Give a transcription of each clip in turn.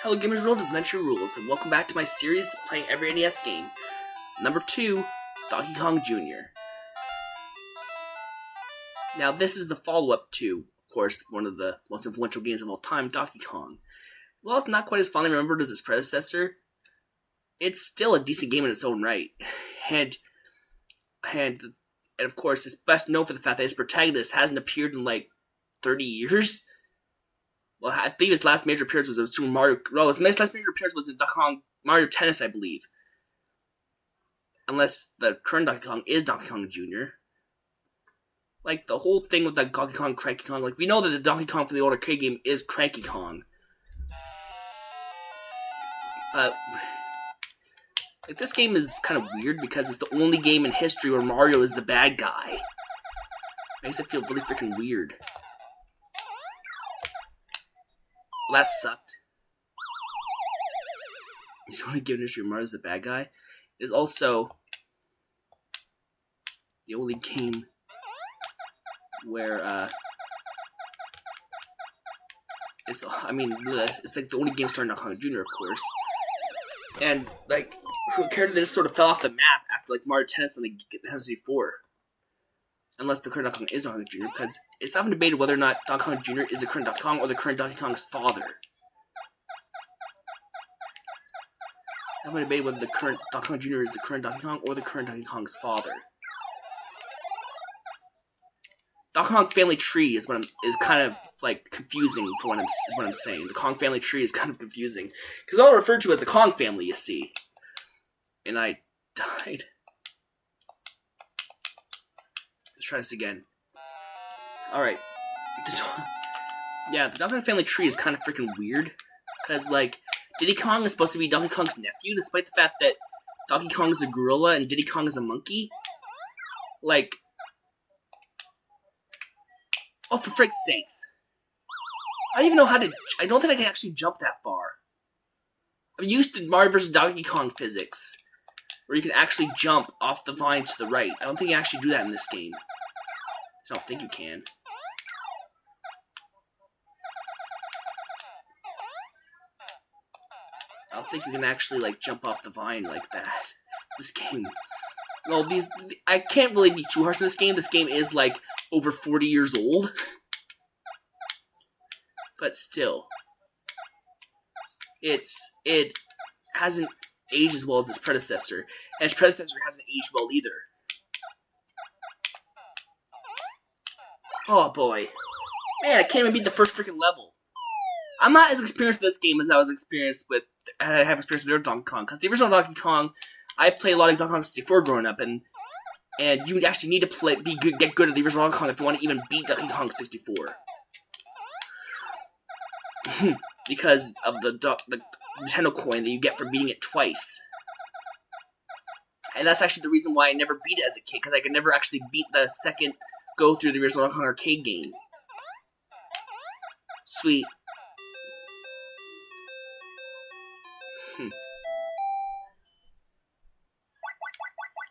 Hello Gamers World, it's Adventure Rules, and welcome back to my series playing every NES game. Number 2, Donkey Kong Jr. Now this is the follow-up to, of course, one of the most influential games of all time, Donkey Kong. While it's not quite as fondly remembered as its predecessor, it's still a decent game in its own right. And of course, it's best known for the fact that its protagonist hasn't appeared in like 30 years. Well, I think his last major appearance was Super Mario. Well, his last major appearance was in Mario Tennis, I believe. Unless the current Donkey Kong is Donkey Kong Jr. Like, the whole thing with the Donkey Kong, Cranky Kong, like, we know that the Donkey Kong from the old arcade game is Cranky Kong. But, like, this game is kind of weird because it's the only game in history where Mario is the bad guy. Makes it feel really freaking weird. Well, that sucked. He's only given history where Mario's the bad guy. It is also the only game where it's like the only game starring Donkey Kong Jr., of course. And like, who cared that it just sort of fell off the map after like Mario Tennis and like Nintendo 64? Unless the current Donkey Kong is Donkey Kong Jr., because it's often debated whether or not Donkey Kong Jr. is the current Donkey Kong or the current Donkey Kong's father. It's often debated whether the current Donkey Kong Jr. is the current Donkey Kong or the current Donkey Kong's father. Donkey Kong Family Tree is kind of like confusing for what I'm saying. The Kong Family Tree is kind of confusing because all referred to as the Kong family, you see. And I died. Let's try this again. Alright. The Donkey Kong Family Tree is kind of freaking weird. Because, like, Diddy Kong is supposed to be Donkey Kong's nephew, despite the fact that Donkey Kong is a gorilla and Diddy Kong is a monkey. Like, oh, for frick's sakes. I don't even know how to... I don't think I can actually jump that far. I'm used to Mario vs. Donkey Kong physics, where you can actually jump off the vine to the right. I don't think you can actually do that in this game. I don't think you can. I don't think you can actually, like, jump off the vine like that. This game... Well, I can't really be too harsh on this game. This game is, like, over 40 years old. But still. It hasn't aged as well as its predecessor. And its predecessor hasn't aged well either. Oh boy. Man, I can't even beat the first freaking level. I'm not as experienced with this game as I have experience with other Donkey Kong. Because the original Donkey Kong, I played a lot of Donkey Kong 64 growing up, and you actually need to get good at the original Donkey Kong if you want to even beat Donkey Kong 64. Because of the Nintendo coin that you get for beating it twice. And that's actually the reason why I never beat it as a kid, because I could never actually beat the second go through the original Donkey Kong arcade game. Sweet.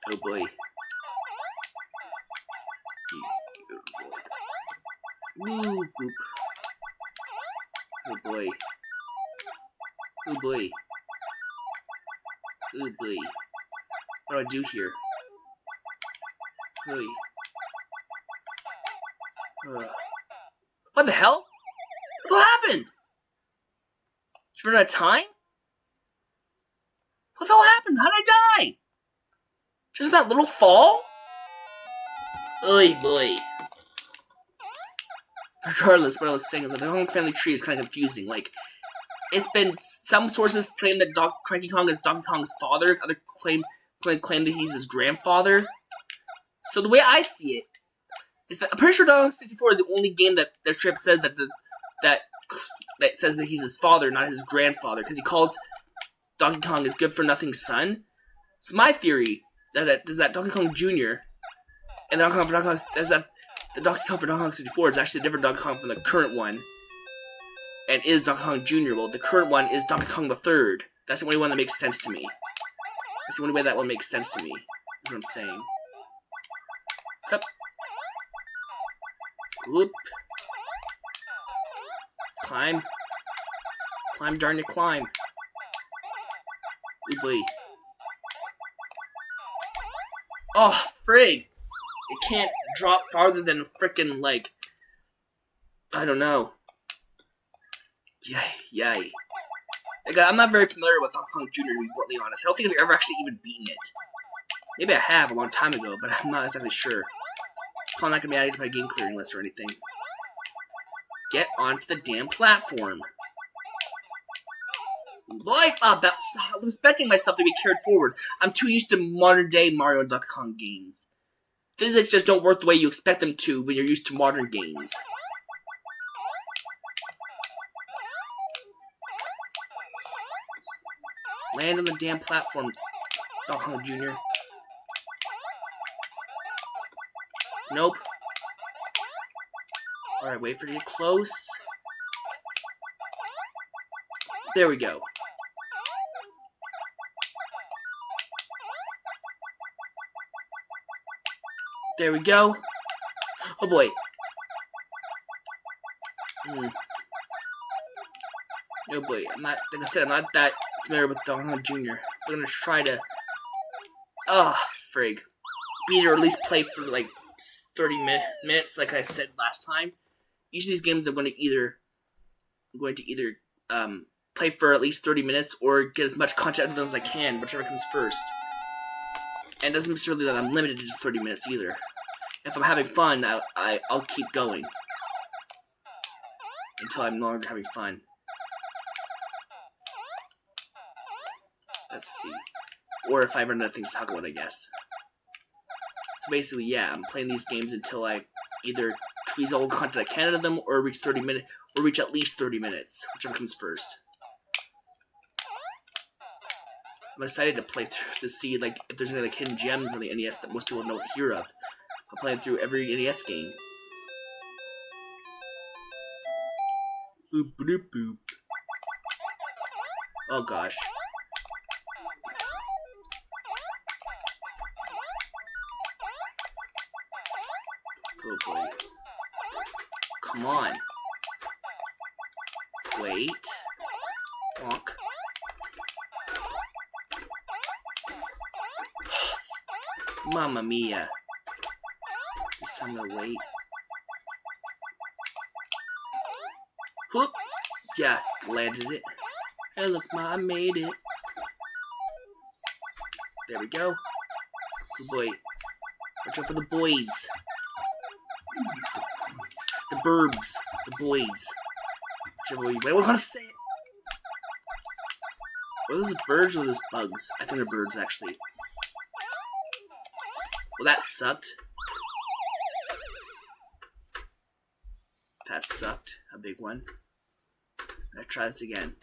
Oh boy. Woo, boop. Oh boy. Oh boy. Oh boy. What do I do here? Hey. What the hell? What happened? Did you run out of time? What the hell happened? How'd I die? Just that little fall? Oy boy. Regardless, what I was saying is that the Donkey Kong Family Tree is kind of confusing. Like, it's been... Some sources claim that Cranky Kong is Donkey Kong's father. Other claim that he's his grandfather. So the way I see it is that... I'm pretty sure Donkey Kong 64 is the only game that Trip says that says that he's his father, not his grandfather. Because he calls Donkey Kong his good-for-nothing son. So my theory is that Donkey Kong Jr. and the Donkey Kong for Donkey Kong... is that the Donkey Kong for Donkey Kong 64 is actually a different Donkey Kong from the current one. And is Donkey Kong Jr. Well, the current one is Donkey Kong the Third. That's the only one that makes sense to me. That's the only way that one makes sense to me. That's what I'm saying. Hup. Whoop. Climb. Climb, darn it, climb. Ooh, boy. Oh, frig. It can't drop farther than frickin', like, I don't know. Yay. Like, I'm not very familiar with Donkey Kong Jr., to be bluntly honest. I don't think I've ever actually even beaten it. Maybe I have a long time ago, but I'm not exactly sure. I'm not gonna be added to my game clearing list or anything. Get onto the damn platform. Boy, I was expecting myself to be carried forward. I'm too used to modern day Mario and Donkey Kong games. Physics just don't work the way you expect them to when you're used to modern games. Land on the damn platform, Donkey Kong Jr. Nope. Alright, wait for it to get close. There we go. There we go. Oh boy. Oh boy, like I said, I'm not that familiar with Donkey Kong Jr. I'm gonna try to... frig. Beat it or at least play for like 30 minutes, like I said last time. Each of these games I'm going to either play for at least 30 minutes or get as much content out of them as I can, whichever comes first. And it doesn't necessarily that I'm limited to just 30 minutes either. If I'm having fun, I'll keep going. Until I'm no longer having fun. Let's see. Or if I run out of things to talk about, I guess. So basically, yeah, I'm playing these games until I either squeeze all the content I can out of them or reach 30 minutes, or reach at least 30 minutes, whichever comes first. I'm excited to play through to see like if there's any like hidden gems on the NES that most people don't hear of. I'm playing through every NES game. Boop boop boop. Oh gosh. Oh boy. Come on. Wait. Walk. Mamma mia. This time I'm gonna wait. Whoop! Yeah, landed it. Hey look, Ma, I made it. There we go. Oh boy. Watch out for the boys. The burbs. The boys. Whichever way you want to say it. Are those birds or those bugs? I think they're birds, actually. Well, that sucked. That sucked. A big one. Let's try this again.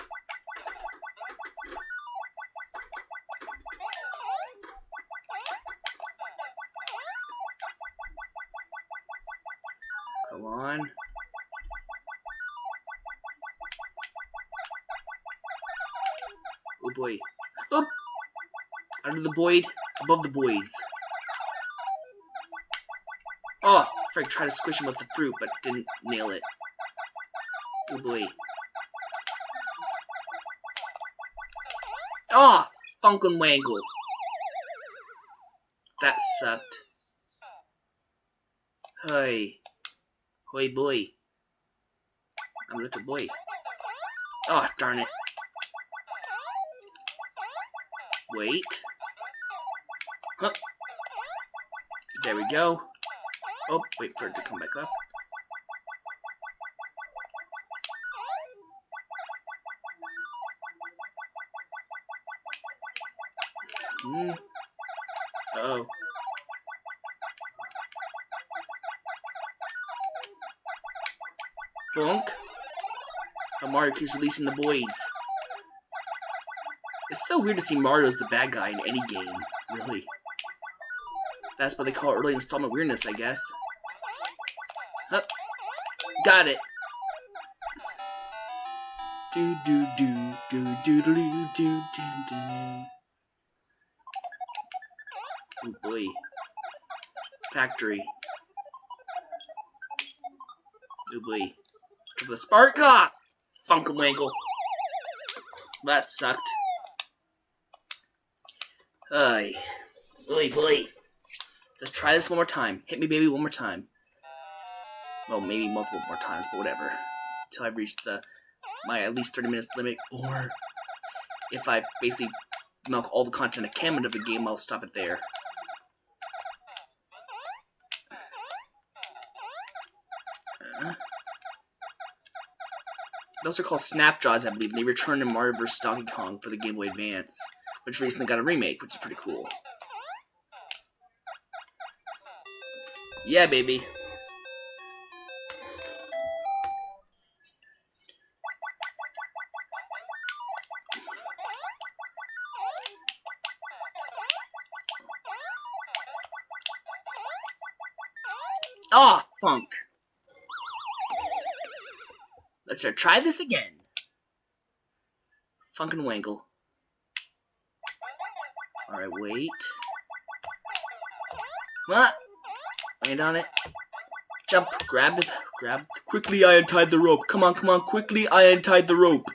Come on. Oh boy. Oh! Under the void, above the voids. Oh, Frank tried to squish him with the fruit, but didn't nail it. Oh boy. Oh! Funk and Wangle. That sucked. Hey. Hoi boy. I'm a little boy. Oh, darn it. Wait. Huh. There we go. Oh, wait for it to come back up. Uh-oh. Funk. How Mario keeps releasing the voids. It's so weird to see Mario as the bad guy in any game, really. That's what they call early installment weirdness, I guess. Huh. Got it. Do do do do do do do do do. Oh boy. Factory. Oh boy. To the spark. Ah! Funkawangle. That sucked. Ay. Oy boy. Let's try this one more time. Hit me, baby, one more time. Well, maybe multiple more times, but whatever. Until I reach my at least 30 minutes limit, or if I basically milk all the content I can out of the game, I'll stop it there. Those are called Snapjaws, I believe. They returned in Mario vs. Donkey Kong for the Game Boy Advance, which recently got a remake, which is pretty cool. Yeah, baby. Ah, oh, funk. Let's try this again. Funk and Wangle. Alright, wait. What? Land on it. Jump. Grab it. Grab. Quickly, I untied the rope. Come on, come on. Quickly, I untied the rope.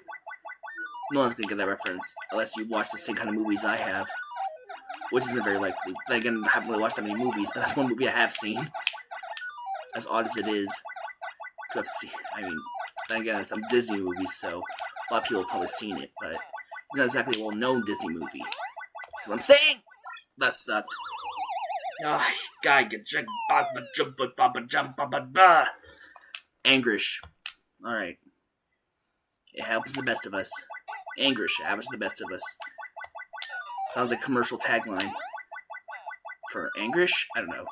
No one's gonna get that reference unless you watch the same kind of movies I have. Which isn't very likely. Then again, I haven't really watched that many movies, but that's one movie I have seen. As odd as it is to have seen. I mean, then again, it's some Disney movies, so a lot of people have probably seen it, but it's not exactly a well-known Disney movie. That's what I'm saying! That sucked. Ah, Angrish. Alright. It happens to the best of us. Angrish, it happens to the best of us. Sounds like a commercial tagline. For Angrish? I don't know.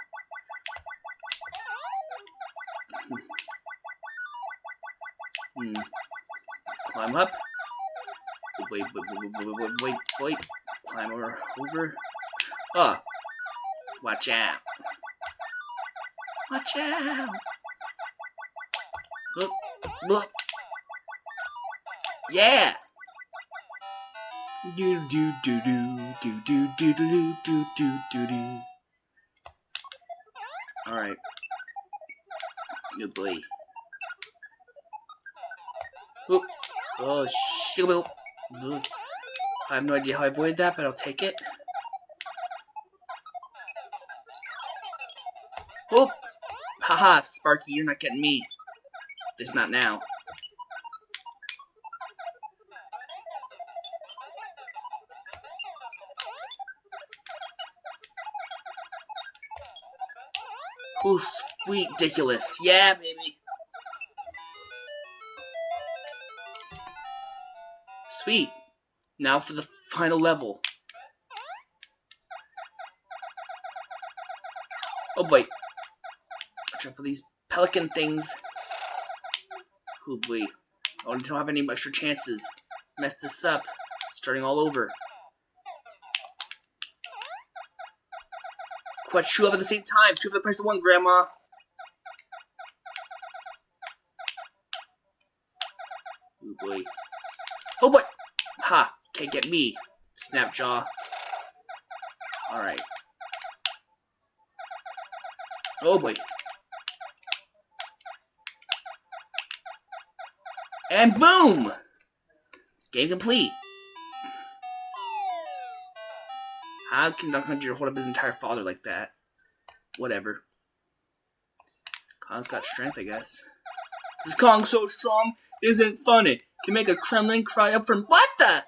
Climb up. Wait. Climb over. Oh. Watch out. Watch out. Look. Yeah. Do. Alright. Good boy. Oh, shit. I have no idea how I avoided that, but I'll take it. Oh! Haha, Sparky, you're not getting me. At least not now. Oh, sweet, ridiculous. Yeah, baby. Sweet. Now for the final level. Oh boy. Watch out for these pelican things. Oh boy. I don't have any extra chances. Mess this up. Starting all over. Quite two up at the same time. Two for the price of one, Grandma. Oh boy. Oh boy! Ha! Can't get me. Snapjaw. Alright. Oh boy. And boom! Game complete. How can Donkey Kong Jr. hold up his entire father like that? Whatever. Kong's got strength, I guess. This Kong so strong isn't funny. Can make a Kremlin cry up from what the?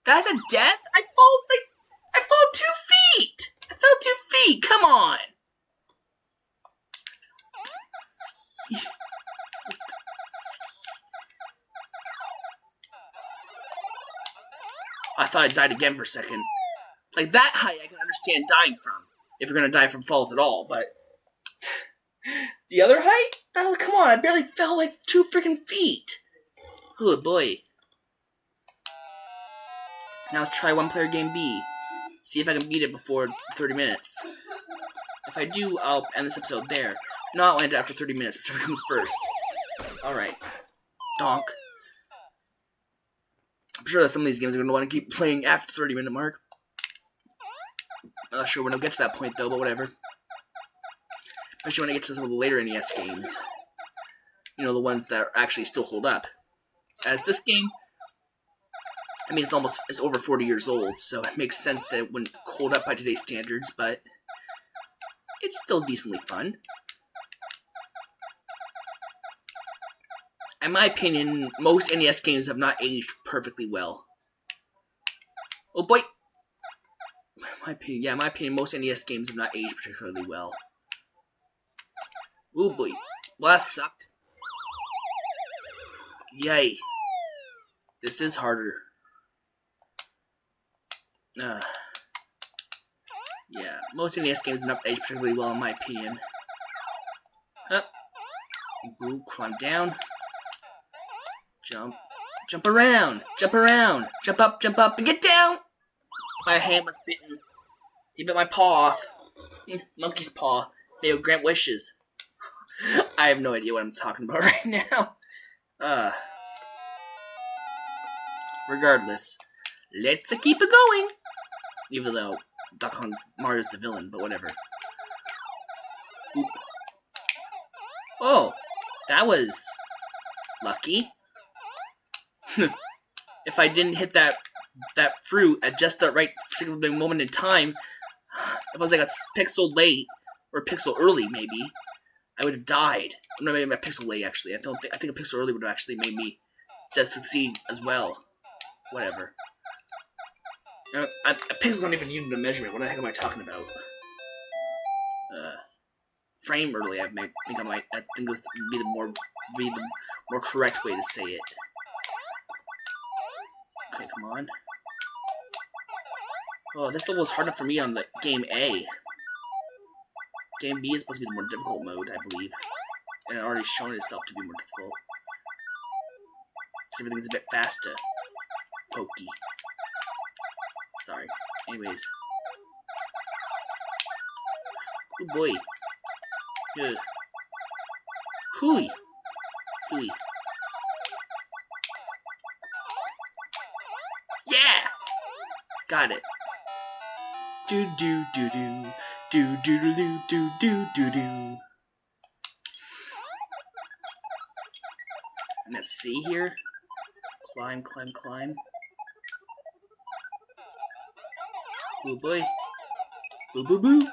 That's a death? I fall 2 feet. I fell 2 feet. Come on. I thought I died again for a second. Like that height, I can understand dying from. If you're gonna die from falls at all, but the other height? Oh, come on! I barely fell like 2 freaking feet. Oh boy. Now let's try one player game B. See if I can beat it before 30 minutes. If I do, I'll end this episode there. No, I'll end it after 30 minutes, whichever comes first. Alright. Donk. I'm sure that some of these games are going to want to keep playing after the 30-minute mark. I'm not sure when I'll get to that point, though, but whatever. Especially when I get to some of the later NES games. You know, the ones that actually still hold up. As this game, I mean, it's over 40 years old, so it makes sense that it wouldn't hold up by today's standards, but it's still decently fun. In my opinion, most NES games have not aged perfectly well. Oh boy! In my opinion, most NES games have not aged particularly well. Oh boy. Well, that sucked. Yay. This is harder. Yeah, most NES games have not aged particularly well in my opinion. Up. Boo, climb down. Jump. Jump around. Jump around. Jump up, and get down! My hand was bitten. He bit my paw off. Monkey's paw. They will grant wishes. I have no idea what I'm talking about right now. Regardless, let's keep it going. Even though Mario's the villain, but whatever. Oop. Oh, that was lucky. If I didn't hit that fruit at just the right particular moment in time, if I was like a pixel late or a pixel early, maybe I would have died. I'm not maybe a pixel late actually. I think a pixel early would have actually made me just succeed as well. Whatever. Pixels aren't even used to measurement. What the heck am I talking about? Frame early. I think this would be the more correct way to say it. Okay, come on. Oh, this level is hard enough for me on the game A. Game B is supposed to be the more difficult mode, I believe. And it already shown itself to be more difficult. So everything's a bit faster. Pokey. Sorry. Anyways. Oh boy. Ugh. Hooey. Hooey. Yeah! Got it. Do do do do. Do do do do do do do do. Let's see here. Climb, climb, climb. Oh boy. Boo boo boo.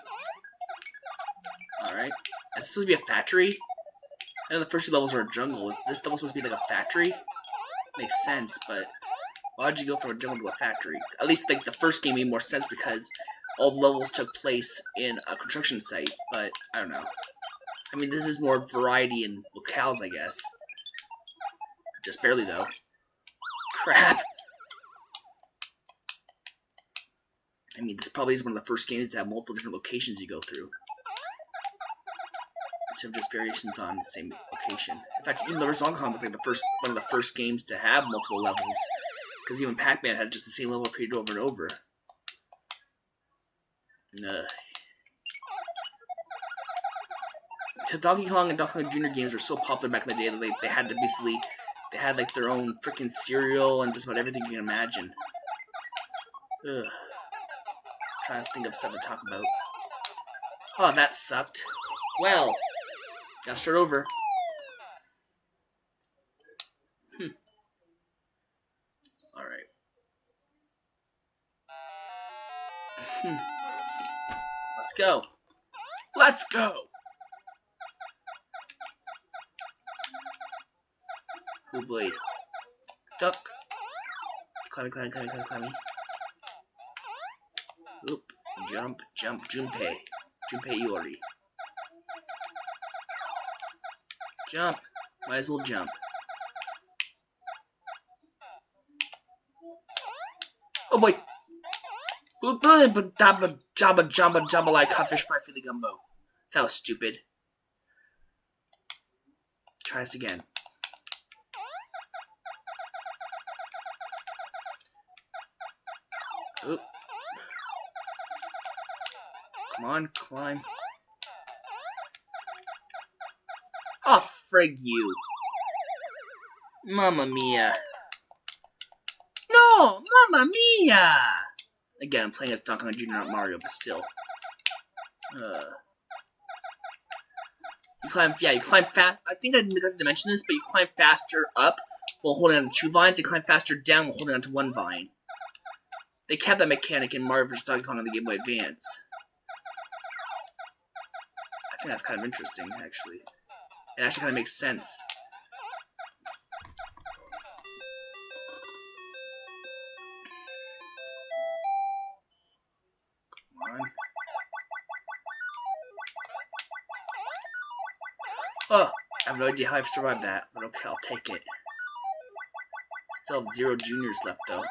Alright. Is this supposed to be a factory? I know the first two levels are a jungle. Is this level supposed to be like a factory? Makes sense, but why'd you go from a jungle to a factory? At least like the first game made more sense because all the levels took place in a construction site, but I don't know. I mean, this is more variety in locales, I guess. Just barely, though. Crap! I mean, this probably is one of the first games to have multiple different locations you go through. Instead of just variations on the same location. In fact, even the original Donkey Kong was like one of the first games to have multiple levels. Because even Pac-Man had just the same level repeated over and over. The Donkey Kong and Donkey Kong Jr. games were so popular back in the day that they had to basically... They had like their own freaking cereal and just about everything you can imagine. Ugh. Trying to think of stuff to talk about. Oh, that sucked. Well, gotta start over. Alright. Let's go. Let's go! Oh boy. Duck. Climby, climby, climby, climby, climby. Oop. Jump, jump, Junpei. Junpei Iori. Jump. Might as well jump. Oh boy. Jabba like codfish fry for the gumbo. That was stupid. Try this again. Oop. Come on, climb. Oh, frig you. Mamma mia. No, Mamma mia! Again, I'm playing as Donkey Kong Jr., not Mario, but still. You climb fast. I think I neglected to mention this, but you climb faster up while holding on to 2 vines and climb faster down while holding on to 1 vine. They kept that mechanic in Mario vs. Donkey Kong on the Game Boy Advance. I think that's kind of interesting, actually. It actually kind of makes sense. Come on. Oh, I have no idea how I've survived that, but okay, I'll take it. Still have 0 juniors left, though.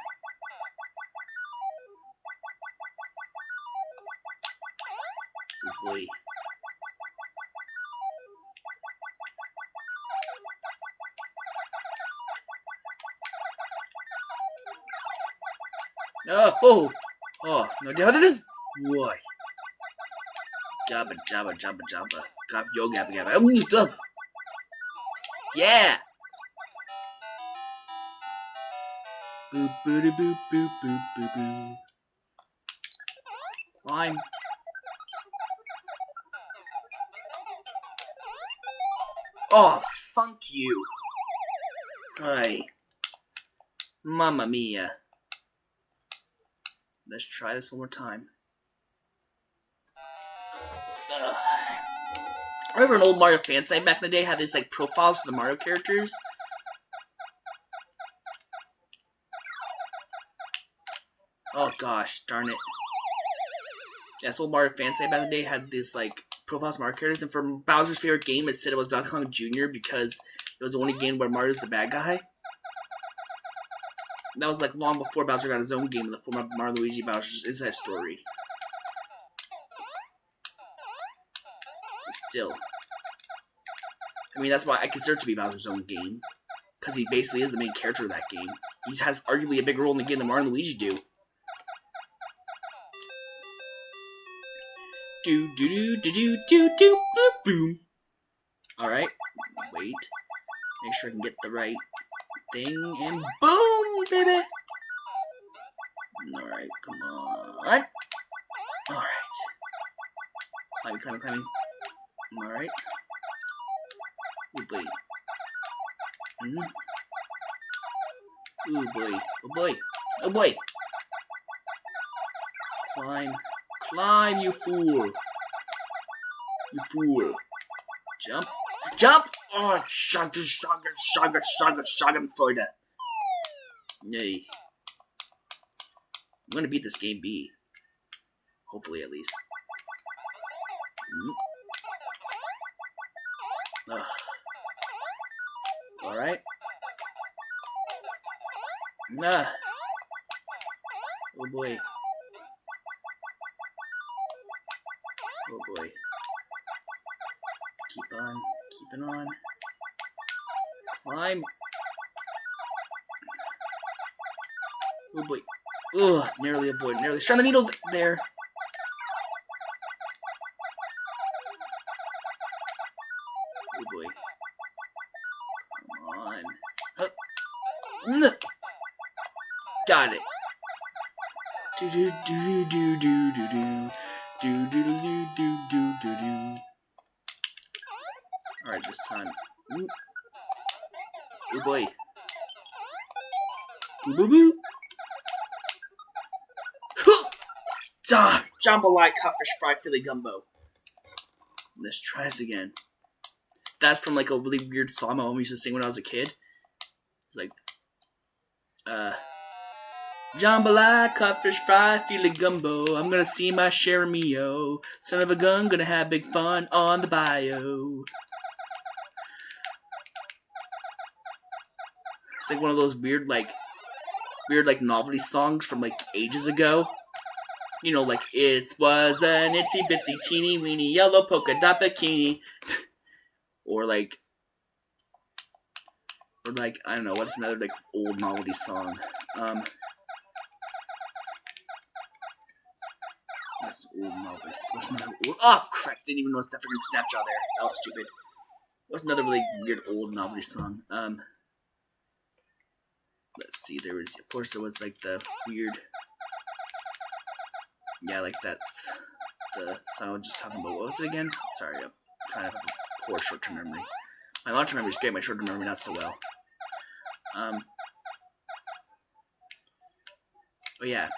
Oh boy. Oh! Oh, no doubt. Why? Jabba, jabba, jabba, jabba. Gab, yo, gabba, gabba. Yeah! Boop, boop, boop, boop, boop, boop, boop. Climb. Oh, funk you. Hi. Mamma mia. Let's try this one more time. Ugh. I remember an old Mario fan site back in the day had these like profiles for the Mario characters. Oh gosh, darn it. Yes, old Mario fan site back in the day had this like profiles of Mario characters, and for Bowser's favorite game, it said it was Donkey Kong Jr. because it was the only game where Mario's the bad guy. That was like long before Bowser got his own game in the form of Mario Luigi Bowser's Inside Story. But still. I mean, that's why I consider it to be Bowser's own game. Because he basically is the main character of that game. He has arguably a bigger role in the game than Mario and Luigi do. Do do do do do do do boop boom. Alright. Wait. Make sure I can get the right thing and boom, baby! Alright, come on. Alright. Climbing, climbing, climbing. Alright. Oh boy. Oh boy. Oh boy. Oh boy. Climb. Climb, you fool. You fool. Jump. Jump! Oh, shotgun, for that. Yay. I'm gonna beat this game B. Hopefully, at least. Alright. Nah. Oh boy. Oh boy. Keep on. Keeping on. Climb. Oh boy. Ugh, narrowly avoided. Narrowly shot the needle there. Oh boy. Come on. Huh. Got it. Do do do do do do do do do do do do do do. Alright, this time. Ooh. Oh boy. Boo boo boo. Jambalaya codfish fried Philly gumbo. Let's try this again. That's from like a really weird song my mom used to sing when I was a kid. It's like, jambalaya codfish fried Philly gumbo. I'm gonna see my share of me-o. Son of a gun, gonna have big fun on the bio. It's like one of those weird novelty songs from like ages ago. You know, like, it was an itsy bitsy teeny weeny yellow polka dot bikini. or like, I don't know, what's another like old novelty song? What's old novelty? What's another old? Oh crap! Didn't even notice that freaking Snapchat there. That was stupid. What's another really weird old novelty song? Let's see. There was, of course, there was like the weird. Yeah, like that's the song I was just talking about. What was it again? Sorry, I'm kind of have a poor short-term memory. My long-term memory is great. My short-term memory not so well. Oh yeah,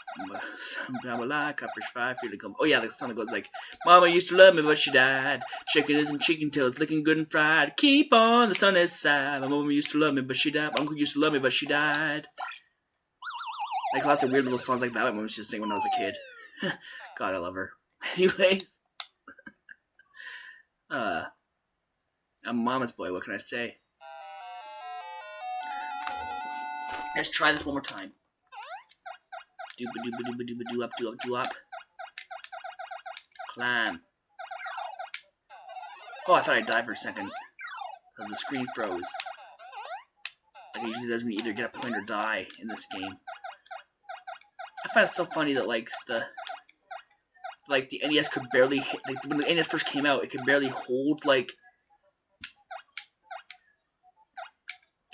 oh yeah, the song that goes like, "Mama used to love me, but she died. Chicken and chicken tails, looking good and fried. Keep on, the sun is sad. My mama used to love me, but she died. My uncle used to love me, but she died." Like lots of weird little songs like that. My mom used to sing when I was a kid. God, I love her. Anyways, I'm a mama's boy. What can I say? Let's try this one more time. Do up. Climb. Oh, I thought I died for a second. Because the screen froze. Like it usually does when you either get a point or die in this game. I find it so funny that like the NES could barely hit, like when the NES first came out, it could barely hold the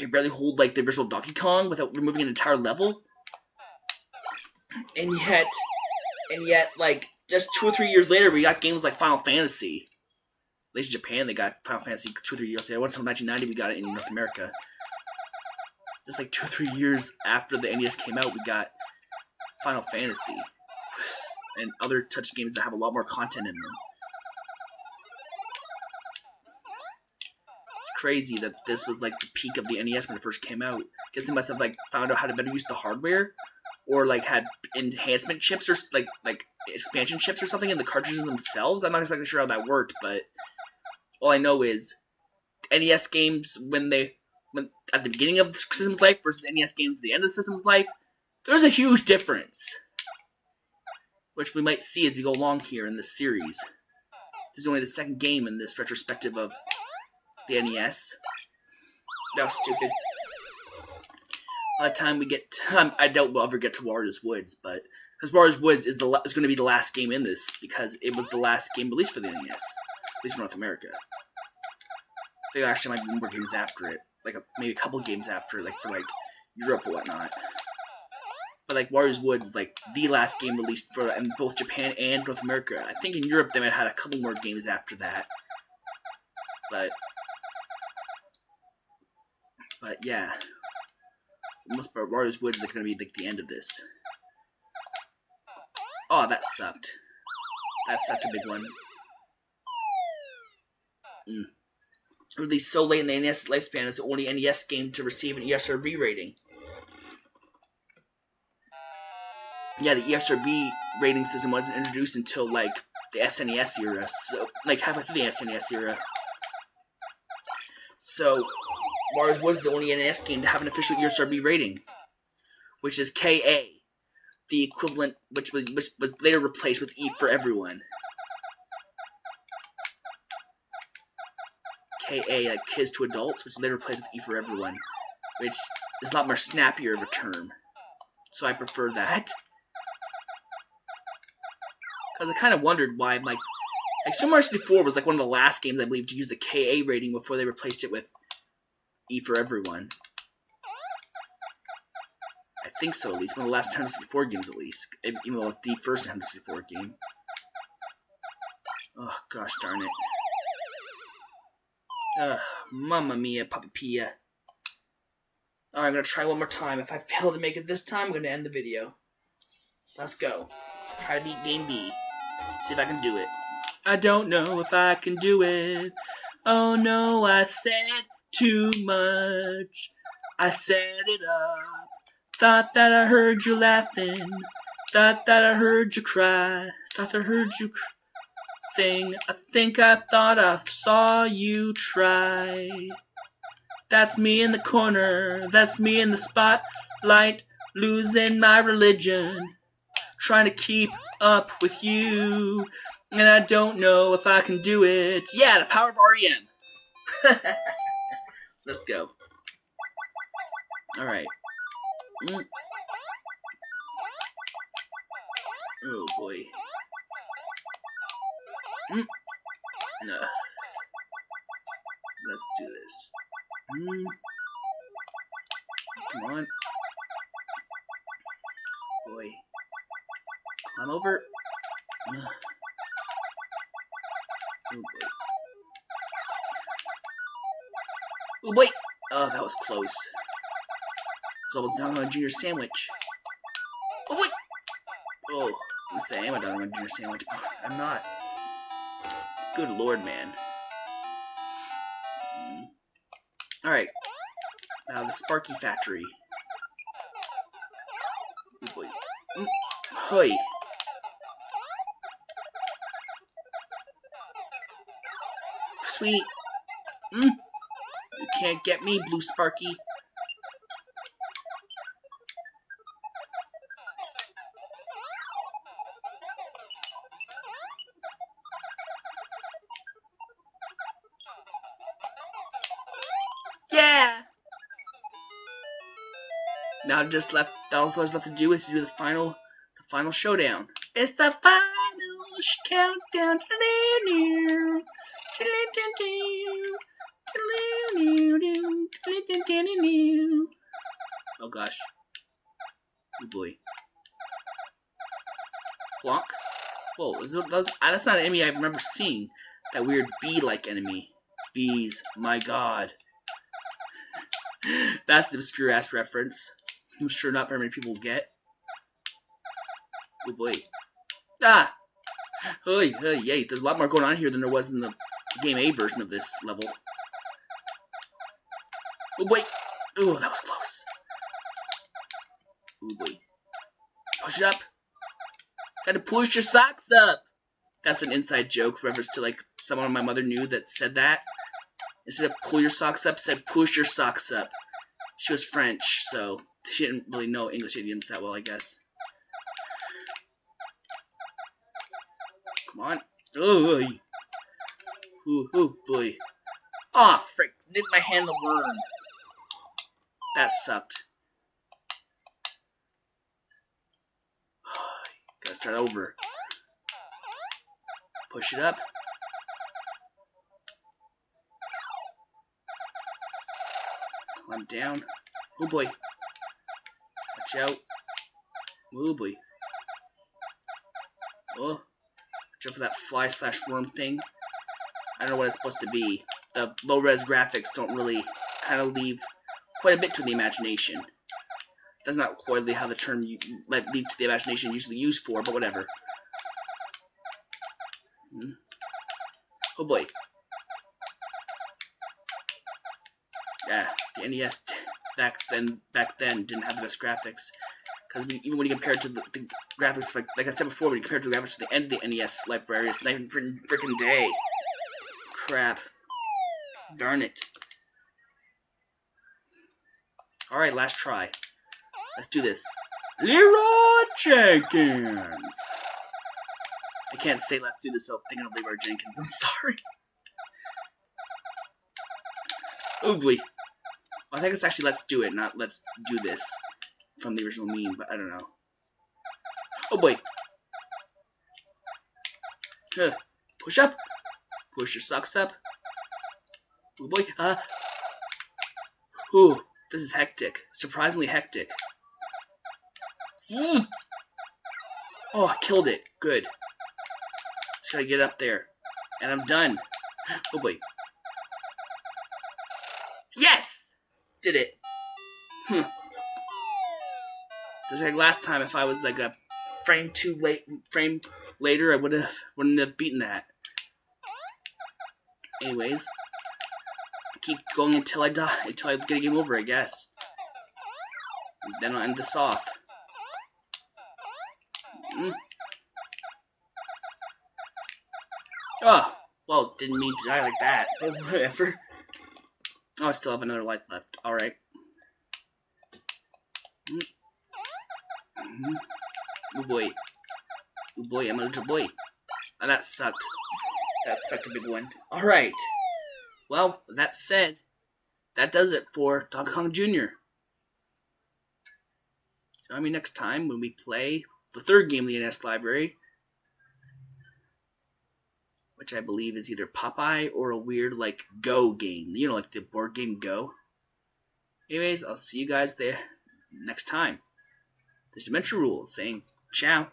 original Donkey Kong without removing an entire level. And yet, like, just 2 or 3 years later, we got games like Final Fantasy. At least in Japan, they got Final Fantasy 2 or 3 years later. Once in 1990, we got it in North America. Just like 2 or 3 years after the NES came out, we got Final Fantasy. And other touch games that have a lot more content in them. It's crazy that this was like the peak of the NES when it first came out. Guess they must have like found out how to better use the hardware. Or like had enhancement chips or like expansion chips or something in the cartridges themselves. I'm not exactly sure how that worked, but all I know is NES games when at the beginning of the system's life versus NES games at the end of the system's life, there's a huge difference, which we might see as we go along here in this series. This is only the second game in this retrospective of the NES. That was stupid. By the time we get to, I doubt we'll ever get to Warriors Woods, but because Warriors Woods is going to be the last game in this because it was the last game released for the NES, at least in North America. There actually might be more games after it, like maybe a couple games after it, like for like Europe or whatnot. But like Warriors Woods is like the last game released for in both Japan and North America. I think in Europe they might have had a couple more games after that, but yeah. Most part, Warriors Woods is going to be like the end of this. Oh, that sucked. That sucked a big one. Released so late in the NES lifespan, it's the only NES game to receive an ESRB rating. Yeah, the ESRB rating system wasn't introduced until like the SNES era, so like halfway through the SNES era. So Warriors Woods is the only NES game to have an official ESRB rating, which is KA, the equivalent, which was later replaced with E for Everyone. KA, like Kids to Adults, which is later replaced with E for Everyone, which is a lot more snappier of a term. So I prefer that. Because I kind of wondered why, like Super Mario 64 was like one of the last games, I believe, to use the KA rating before they replaced it with E for Everyone. I think so, at least. One of the last Nintendo 64 games, at least. Even though it's the first Nintendo 64 game. Oh, gosh darn it. Mamma mia, Papa Pia. Alright, I'm going to try one more time. If I fail to make it this time, I'm going to end the video. Let's go. Try to beat Game B. See if I can do it. I don't know if I can do it. Oh no, I said too much. I set it up. Thought that I heard you laughing. Thought that I heard you cry. Thought I heard you sing. I thought I saw you try. That's me in the corner. That's me in the spotlight. Losing my religion. Trying to keep up with you. And I don't know if I can do it. Yeah, the power of REM. Let's go. Alright. Oh boy. No. Let's do this. Come on. Boy. Climb over. Oh boy. Oh boy! Oh, that was close. It's almost Donkey Kong Jr. sandwich. Oh, wait! Oh, I'm saying I'm a Donkey Kong Jr. sandwich, but I'm not. Good lord, man. Alright. Now the Sparky Factory. Oh boy. Hoi. Sweet. You can't get me, Blue Sparky. Yeah! Now just left, all there's left to do is to do the final showdown. It's the final countdown. Oh gosh. Oh boy. Block. Whoa, that's not an enemy I remember seeing. That weird bee-like enemy. Bees, my god. That's an obscure-ass reference. I'm sure not very many people will get. Oh boy. Ah! Hey, yay. There's a lot more going on here than there was in the Game A version of this level. Oh boy. Oh, that was close. Oh boy. Push it up. Gotta push your socks up. That's an inside joke reference to like someone my mother knew that said that. Instead of pull your socks up, said push your socks up. She was French, so she didn't really know English idioms that well, I guess. Come on. Oh, ooh, boy. Aw, frick. Did my hand the worm. That sucked. Gotta start over. Push it up. Climb down. Oh boy. Watch out. Oh boy. Oh. Watch out for that fly/worm thing. I don't know what it's supposed to be. The low-res graphics don't really kind of leave quite a bit to the imagination. That's not quite how the term leave to the imagination usually used for, but whatever. Oh boy. Yeah, the NES back then didn't have the best graphics. Because even when you compare it to the graphics, like I said before, when you compare it to the graphics to the end of the NES library, it's not even freaking day. Crap. Darn it. Alright, last try. Let's do this. Leroy Jenkins! I can't say let's do this without thinking of Leroy Jenkins. I'm sorry. Oh boy. I think it's actually let's do it, not let's do this from the original meme, but I don't know. Oh boy. Huh. Push up. Push your socks up. Oh boy. Ooh, this is hectic. Surprisingly hectic. Oh, I killed it. Good. Just gotta get up there. And I'm done. Oh boy. Yes! Did it. Just like last time, if I was like a frame later, I wouldn't have beaten that. Anyways, keep going until I die, until I get a game over, I guess. And then I'll end this off. Oh, well, didn't mean to die like that. Whatever. Oh, I still have another life left. Alright. Oh boy. Oh boy, I'm a little boy. Oh, that sucked. That sucked a big one. Alright. Well, that said, that does it for Donkey Kong Jr. Join me next time when we play the third game of the NES library, which I believe is either Popeye or a weird, like, Go game. You know, like the board game Go. Anyways, I'll see you guys there next time. This Dimension Rules saying ciao.